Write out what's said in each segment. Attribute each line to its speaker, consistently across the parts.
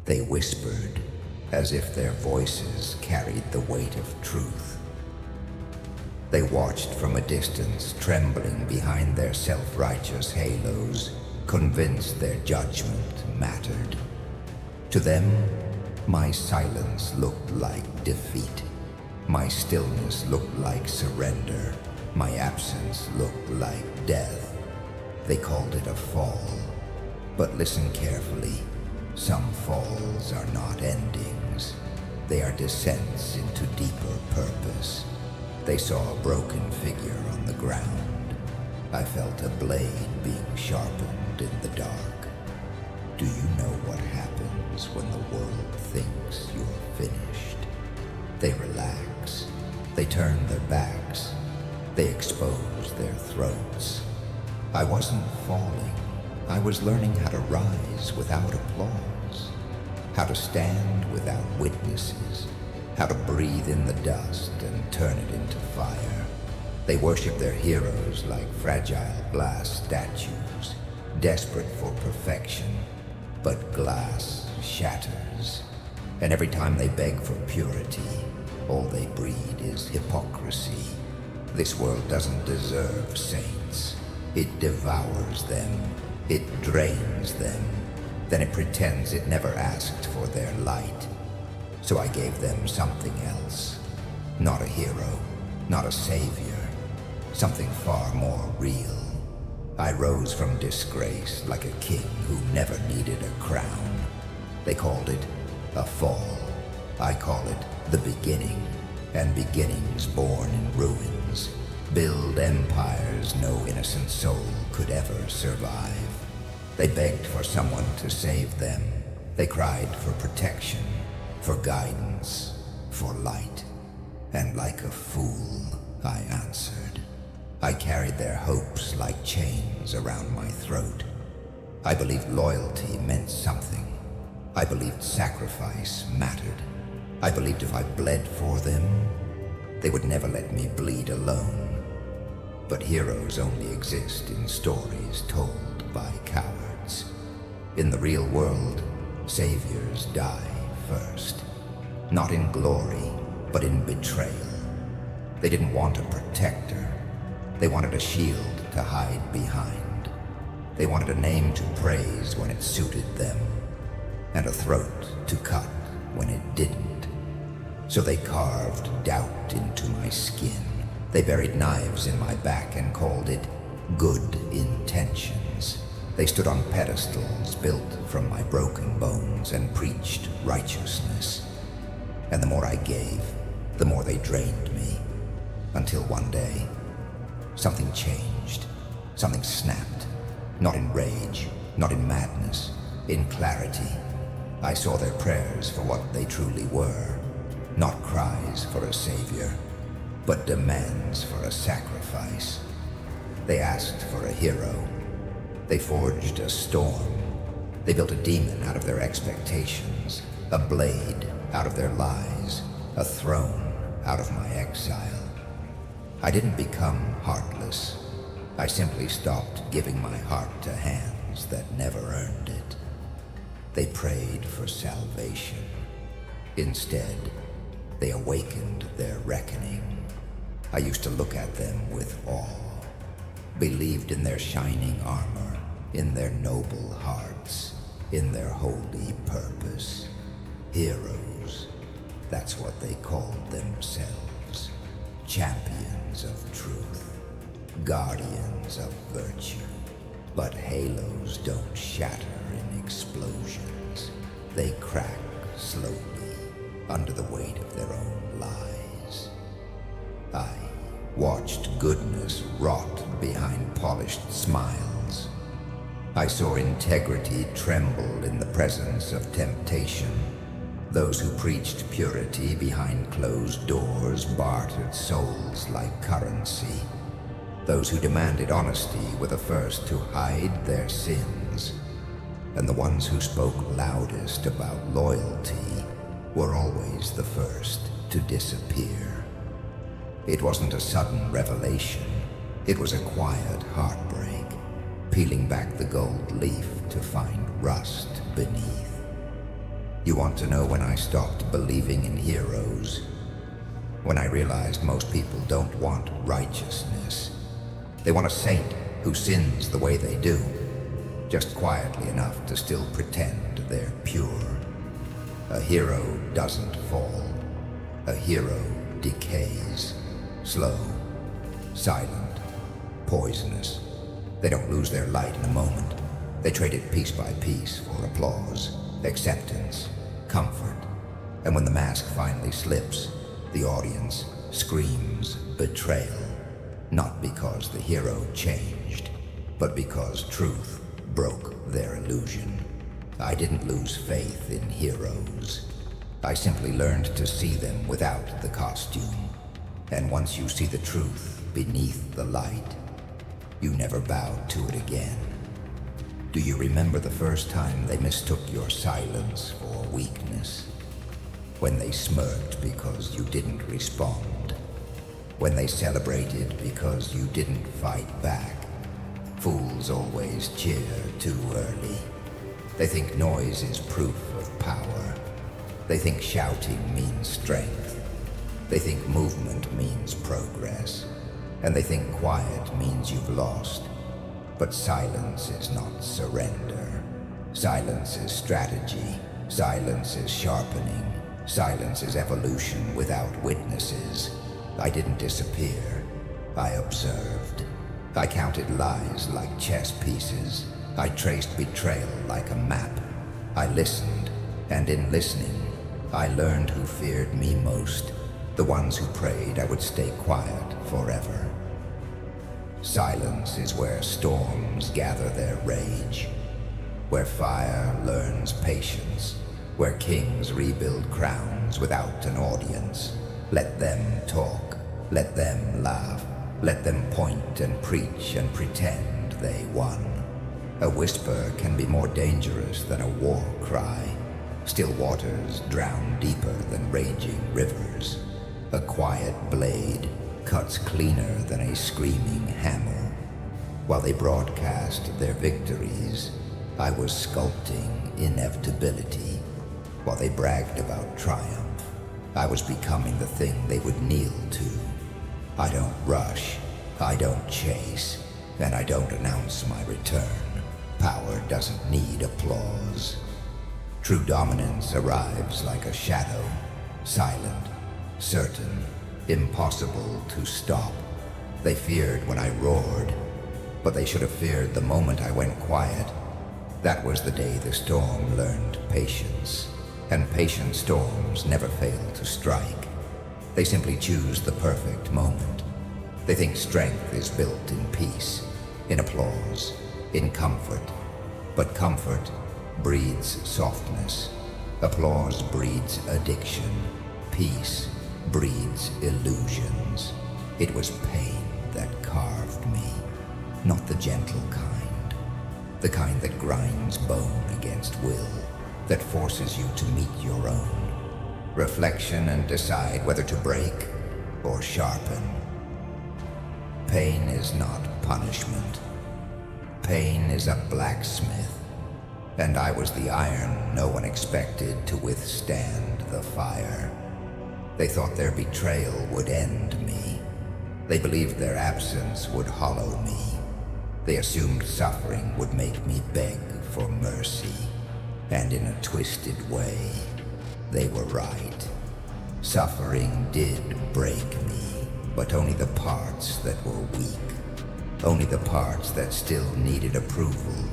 Speaker 1: They whispered, as if their voices carried the weight of truth. They watched from a distance, trembling behind their self-righteous halos, convinced their judgment mattered. To them, my silence looked like defeat. My stillness looked like surrender. My absence looked like death. They called it a fall. But listen carefully. Some falls are not endings. They are descents into deeper purpose. They saw a broken figure on the ground. I felt a blade being sharpened in the dark. Do you know what happens when the world thinks you're finished? They relax. They turn their backs. They expose their throats. I wasn't falling. I was learning how to rise without applause, how to stand without witnesses, how to breathe in the dust and turn it into fire. They worship their heroes like fragile glass statues, desperate for perfection, but glass shatters. And every time they beg for purity, all they breed is hypocrisy. This world doesn't deserve saints. It devours them. It drains them. Then it pretends it never asked for their light. So I gave them something else. Not a hero, not a savior. Something far more real. I rose from disgrace like a king who never needed a crown. They called it a fall. I call it the beginning. And beginnings born in ruins build empires no innocent soul could ever survive. They begged for someone to save them. They cried for protection, for guidance, for light. And like a fool, I answered. I carried their hopes like chains around my throat. I believed loyalty meant something. I believed sacrifice mattered. I believed if I bled for them, they would never let me bleed alone. But heroes only exist in stories told by cowards. In the real world, saviors die first. Not in glory, but in betrayal. They didn't want a protector. They wanted a shield to hide behind. They wanted a name to praise when it suited them, and a throat to cut when it didn't. So they carved doubt into my skin. They buried knives in my back and called it good intentions. They stood on pedestals built from my broken bones and preached righteousness. And the more I gave, the more they drained me. Until one day, something changed. Something snapped. Not in rage, not in madness, in clarity. I saw their prayers for what they truly were. Not cries for a savior, but demands for a sacrifice. They asked for a hero. They forged a storm. They built a demon out of their expectations, a blade out of their lies, a throne out of my exile. I didn't become heartless. I simply stopped giving my heart to hands that never earned it. They prayed for salvation. Instead, they awakened their reckoning. I used to look at them with awe, believed in their shining armor, in their noble hearts, in their holy purpose. Heroes, that's what they called themselves. Champions of truth, guardians of virtue. But halos don't shatter in explosions. They crack slowly under the weight of their own lies. I watched goodness rot behind polished smiles. I saw integrity tremble in the presence of temptation. Those who preached purity behind closed doors bartered souls like currency. Those who demanded honesty were the first to hide their sins. And the ones who spoke loudest about loyalty were always the first to disappear. It wasn't a sudden revelation. It was a quiet heartbreak, peeling back the gold leaf to find rust beneath. You want to know when I stopped believing in heroes? When I realized most people don't want righteousness. They want a saint who sins the way they do, just quietly enough to still pretend they're pure. A hero doesn't fall. A hero decays. Slow, silent, poisonous. They don't lose their light in a moment. They trade it piece by piece for applause, acceptance, comfort. And when the mask finally slips, the audience screams betrayal. Not because the hero changed, but because truth broke their illusion. I didn't lose faith in heroes. I simply learned to see them without the costume. And once you see the truth beneath the light, you never bowed to it again. Do you remember the first time they mistook your silence for weakness? When they smirked because you didn't respond? When they celebrated because you didn't fight back? Fools always cheer too early. They think noise is proof of power. They think shouting means strength. They think movement means progress. And they think quiet means you've lost. But silence is not surrender. Silence is strategy. Silence is sharpening. Silence is evolution without witnesses. I didn't disappear. I observed. I counted lies like chess pieces. I traced betrayal like a map. I listened, and in listening, I learned who feared me most. The ones who prayed I would stay quiet forever. Silence is where storms gather their rage, where fire learns patience, where kings rebuild crowns without an audience. Let them talk, let them laugh, let them point and preach and pretend they won. A whisper can be more dangerous than a war cry. Still waters drown deeper than raging rivers. A quiet blade cuts cleaner than a screaming hammer. While they broadcast their victories, I was sculpting inevitability. While they bragged about triumph, I was becoming the thing they would kneel to. I don't rush, I don't chase, and I don't announce my return. Power doesn't need applause. True dominance arrives like a shadow, silent, certain, impossible to stop. They feared when I roared, but they should have feared the moment I went quiet. That was the day the storm learned patience, and patient storms never fail to strike. They simply choose the perfect moment. They think strength is built in peace, in applause, in comfort. But comfort breeds softness. Applause breeds addiction. Peace breeds illusions. It was pain that carved me, not the gentle kind. The kind that grinds bone against will, that forces you to meet your own reflection and decide whether to break or sharpen. Pain is not punishment. Pain is a blacksmith, and I was the iron no one expected to withstand the fire. They thought their betrayal would end me. They believed their absence would hollow me. They assumed suffering would make me beg for mercy. And in a twisted way, they were right. Suffering did break me, but only the parts that were weak. Only the parts that still needed approval.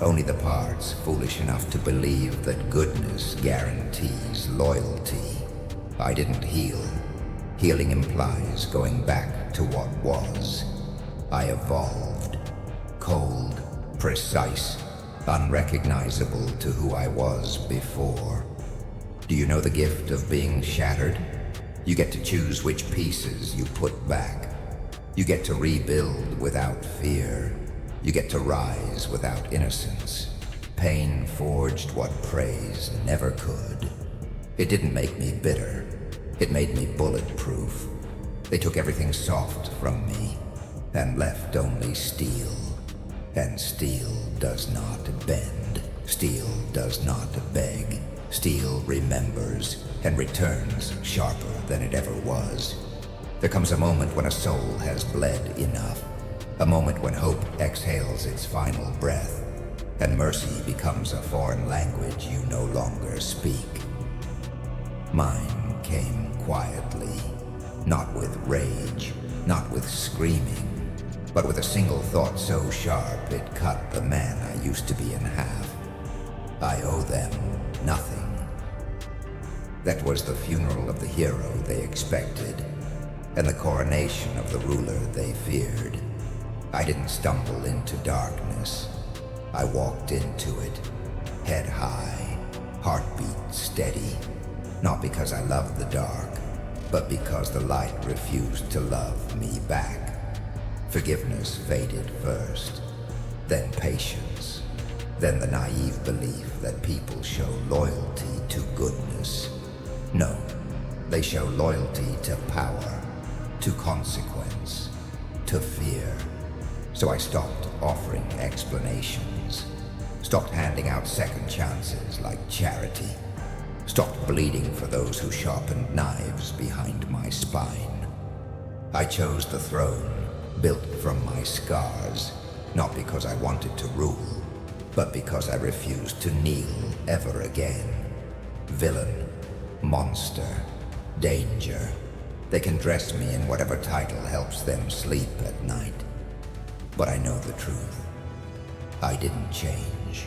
Speaker 1: Only the parts foolish enough to believe that goodness guarantees loyalty. I didn't heal. Healing implies going back to what was. I evolved. Cold, precise, unrecognizable to who I was before. Do you know the gift of being shattered? You get to choose which pieces you put back. You get to rebuild without fear. You get to rise without innocence. Pain forged what praise never could. It didn't make me bitter. It made me bulletproof. They took everything soft from me and left only steel. And steel does not bend. Steel does not beg. Steel remembers and returns sharper than it ever was. There comes a moment when a soul has bled enough, a moment when hope exhales its final breath, and mercy becomes a foreign language you no longer speak. Mine came quietly, not with rage, not with screaming, but with a single thought so sharp it cut the man I used to be in half. I owe them nothing. That was the funeral of the hero they expected, and the coronation of the ruler they feared. I didn't stumble into darkness. I walked into it, head high, heartbeat steady, not because I loved the dark, but because the light refused to love me back. Forgiveness faded first, then patience, then the naive belief that people show loyalty to goodness. No, they show loyalty to power, to consequence, to fear. So I stopped offering explanations, stopped handing out second chances like charity, stopped bleeding for those who sharpened knives behind my spine. I chose the throne, built from my scars, not because I wanted to rule, but because I refused to kneel ever again. Villain, monster, danger. They can dress me in whatever title helps them sleep at night. But I know the truth. I didn't change.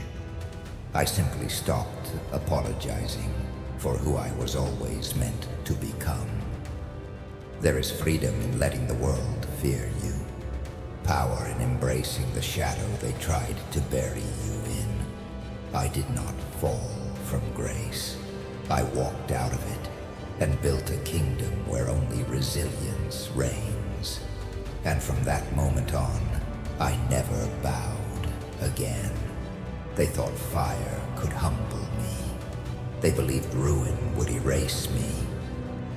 Speaker 1: I simply stopped apologizing for who I was always meant to become. There is freedom in letting the world fear you, power in embracing the shadow they tried to bury you in. I did not fall from grace. I walked out of it and built a kingdom where only resilience reigns. And from that moment on, I never bowed again. They thought fire could humble me. They believed ruin would erase me.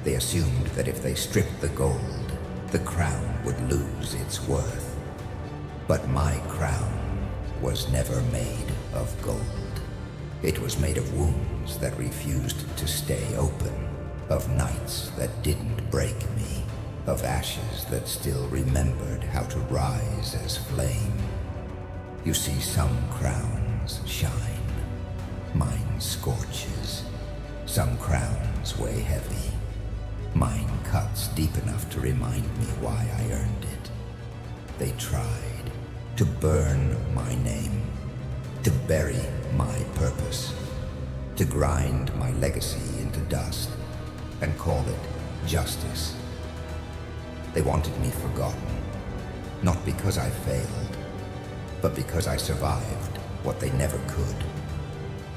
Speaker 1: They assumed that if they stripped the gold, the crown would lose its worth. But my crown was never made of gold. It was made of wounds that refused to stay open, of nights that didn't break me, of ashes that still remembered how to rise as flame. You see, some crowns shine. Mine scorches. Some crowns weigh heavy. Mine cuts deep enough to remind me why I earned it. They tried to burn my name, to bury my purpose, to grind my legacy into dust and call it justice. They wanted me forgotten, not because I failed, but because I survived what they never could.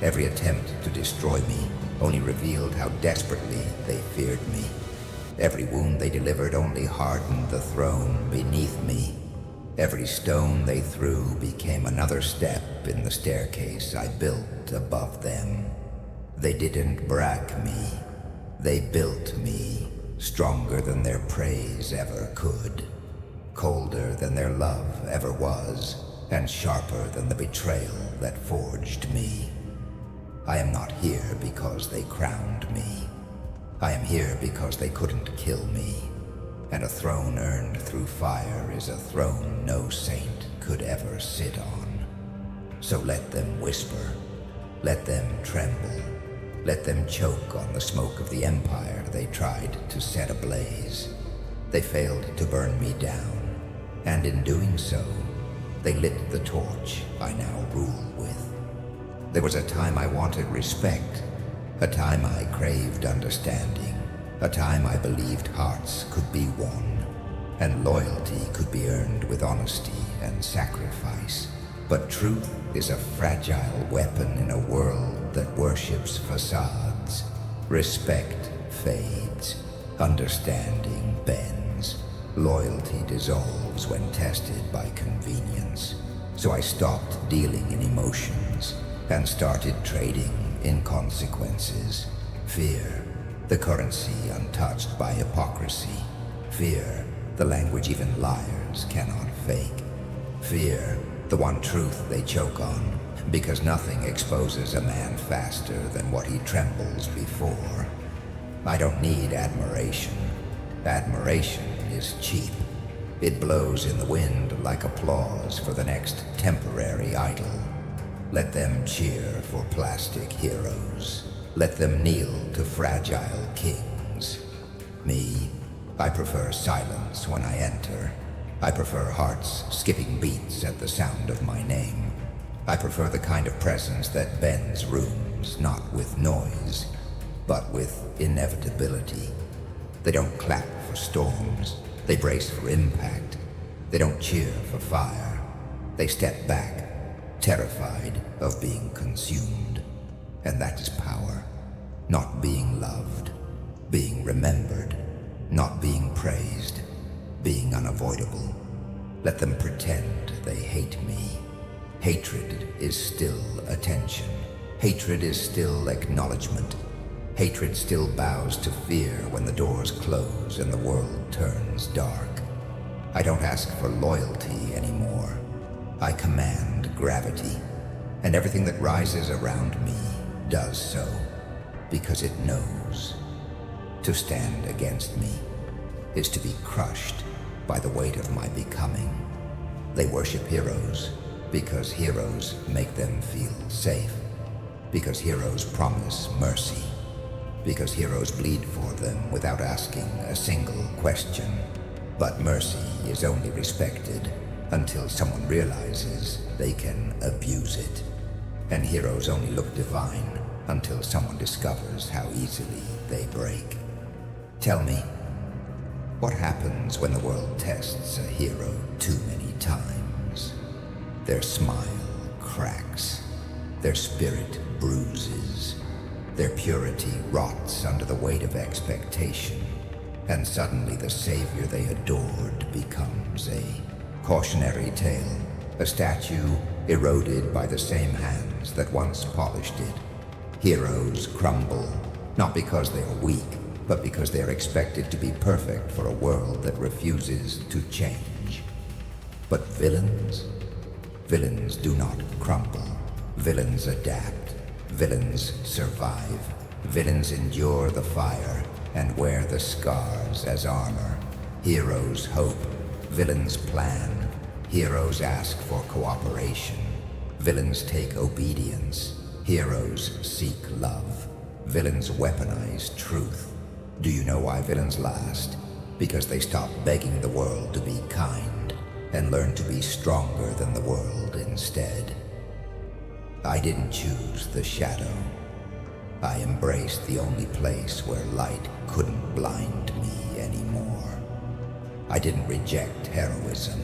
Speaker 1: Every attempt to destroy me only revealed how desperately they feared me. Every wound they delivered only hardened the throne beneath me. Every stone they threw became another step in the staircase I built above them. They didn't brack me. They built me, stronger than their praise ever could, colder than their love ever was, and sharper than the betrayal that forged me. I am not here because they crowned me. I am here because they couldn't kill me. And a throne earned through fire is a throne no saint could ever sit on. So let them whisper, let them tremble, let them choke on the smoke of the empire they tried to set ablaze. They failed to burn me down, and in doing so, they lit the torch I now rule with. There was a time I wanted respect, a time I craved understanding, a time I believed hearts could be won, and loyalty could be earned with honesty and sacrifice. But truth is a fragile weapon in a world that worships facades. Respect fades, understanding bends, loyalty dissolves when tested by convenience. So I stopped dealing in emotions and started trading in consequences. Fear, the currency untouched by hypocrisy. Fear, the language even liars cannot fake. Fear, the one truth they choke on, Because nothing exposes a man faster than what he trembles before. I don't need admiration. Admiration is cheap. It blows in the wind like applause for the next temporary idol. Let them cheer for plastic heroes. Let them kneel to fragile kings. Me, I prefer silence when I enter. I prefer hearts skipping beats at the sound of my name. I prefer the kind of presence that bends rooms, not with noise, but with inevitability. They don't clap for storms. They brace for impact. They don't cheer for fire. They step back, terrified of being consumed. And that is power. Not being loved, being remembered, not being praised, being unavoidable. Let them pretend they hate me. Hatred is still attention. Hatred is still acknowledgement. Hatred still bows to fear when the doors close and the world turns dark. I don't ask for loyalty anymore. I command gravity, and everything that rises around me does so, because it knows. To stand against me is to be crushed by the weight of my becoming. They worship heroes because heroes make them feel safe, because heroes promise mercy, because heroes bleed for them without asking a single question. But mercy is only respected until someone realizes they can abuse it. And heroes only look divine until someone discovers how easily they break. Tell me, what happens when the world tests a hero too many times? Their smile cracks, their spirit bruises, their purity rots under the weight of expectation, and suddenly the savior they adored becomes a cautionary tale, a statue eroded by the same hands that once polished it. Heroes crumble, not because they are weak, but because they are expected to be perfect for a world that refuses to change. But villains? Villains do not crumble. Villains adapt. Villains survive. Villains endure the fire and wear the scars as armor. Heroes hope. Villains plan. Heroes ask for cooperation. Villains take obedience. Heroes seek love. Villains weaponize truth. Do you know why villains last? Because they stop begging the world to be kind and learn to be stronger than the world instead. I didn't choose the shadow. I embraced the only place where light couldn't blind me anymore. I didn't reject heroism.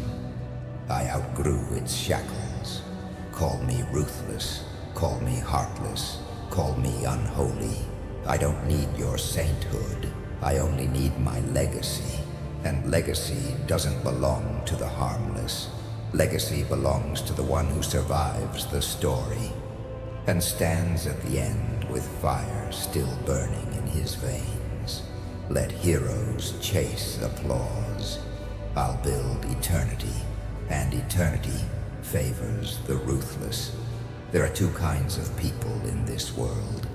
Speaker 1: I outgrew its shackles. Call me ruthless, call me heartless, call me unholy. I don't need your sainthood. I only need my legacy. And legacy doesn't belong to the harmless. Legacy belongs to the one who survives the story and stands at the end with fire still burning in his veins. Let heroes chase applause. I'll build eternity, and eternity favors the ruthless. There are two kinds of people in this world,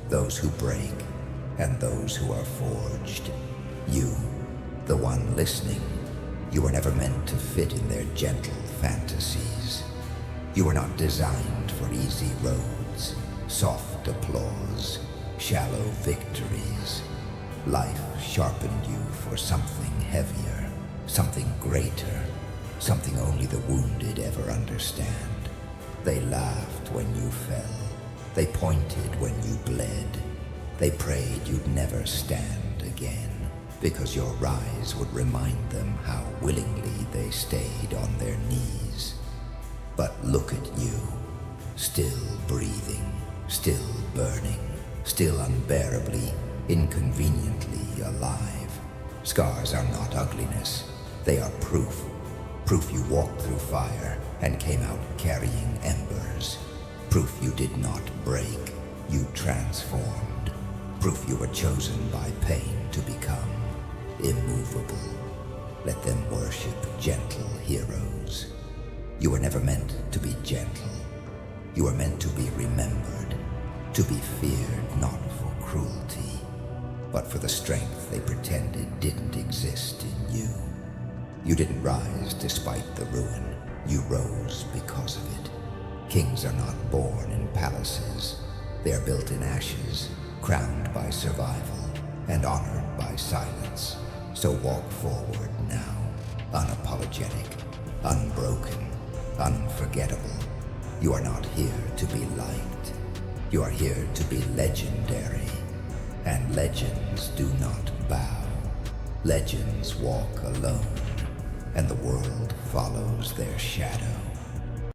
Speaker 1: those who break and those who are forged. You, the one listening, you were never meant to fit in their gentle fantasies. You were not designed for easy roads, soft applause, shallow victories. Life sharpened you for something heavier, something greater, something only the wounded ever understand. They laughed when you fell. They pointed when you bled. They prayed you'd never stand again, because your rise would remind them how willingly they stayed on their knees. But look at you, still breathing, still burning, still unbearably, inconveniently alive. Scars are not ugliness. They are proof. Proof you walked through fire and came out carrying embers. Proof you did not break, you transformed. Proof you were chosen by pain to become immovable. Let them worship gentle heroes. You were never meant to be gentle. You are meant to be remembered, to be feared not for cruelty, but for the strength they pretended didn't exist in you. You didn't rise despite the ruin. You rose because of it. Kings are not born in palaces. They are built in ashes, crowned by survival, and honored by silence. So walk forward now, unapologetic, unbroken, unforgettable. You are not here to be liked. You are here to be legendary. And legends do not bow. Legends walk alone, and the world follows their shadow.